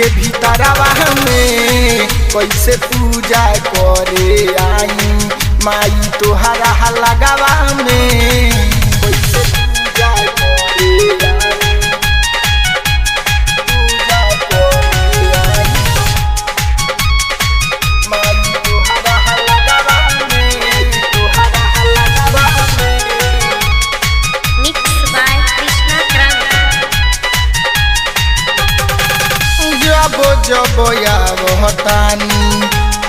के भीतरवा में कैसे पूजा करे आई माई तोहरा लगावा में कैसे पूजा करे आई पूजा करे आई माई तोहरा लगावा में तोहरा लगावा में। Mixed by Krishna Kranta. जब जब आवतानी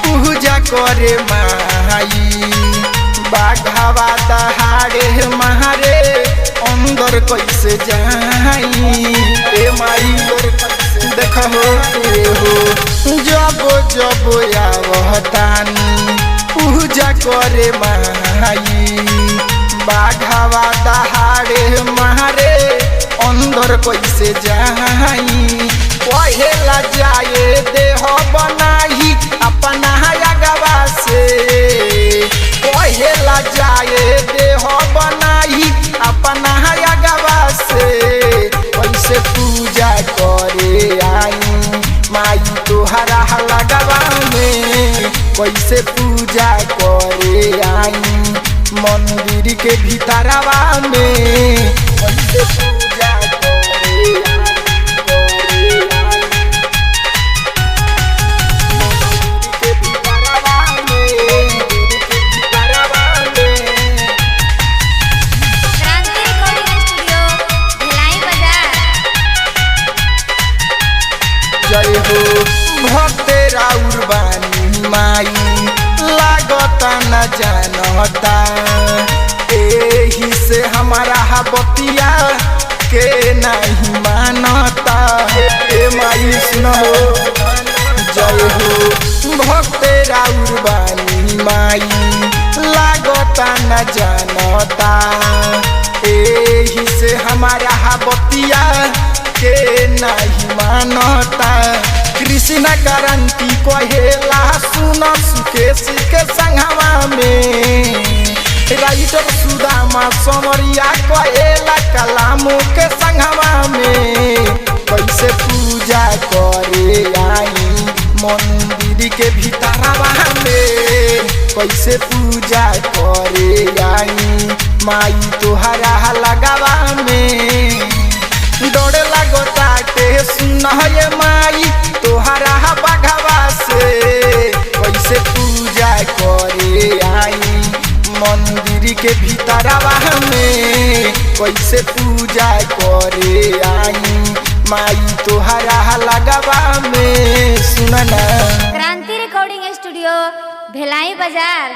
पूजा करे माई बाघावा दहाड़े मारे अंदर कैसे जाई ए माई देखो जब जब आवतानी पूजा करे माई बाघावा दहाड़े मारे अंदर कैसे जाई पहेला जाए देह बनाई अपना अगवा से पहेला जाए देह बनाई अपना अगवा से कैसे पूजा करे आई माई तोहरा लगवा में कैसे पूजा करे आई मंदिर के भीतरवा में कैसे पूजा करे क्रांति रिकॉर्डिंग स्टूडियो भिलाई बाजार। जय हो भक्त राउर बानी माई लागता न जानता एही से हमारा बतिया के नहीं मानता ए माई सुनो जय हो भक्त राउर बानी माई लागता न जानता एही से हमारा बतिया के नहीं मानता कृष्ण क्रांति कहेला सुन सुकेश के संगवा में राइटर सुदामा समरिया कहेला कलामों के संगवा में कैसे पूजा करे आई मंदिर के भीतरवा में कैसे पूजा करे आई माई तोहरा लगावा में डर लगता के सुन ये माई तोहरा बघवा से कैसे पूजा करे आई मंदिर के भीतरवा में कैसे पूजा करे आई माई तोहरा लगवा में सुनना। क्रांति रिकॉर्डिंग स्टूडियो भिलाई बाजार।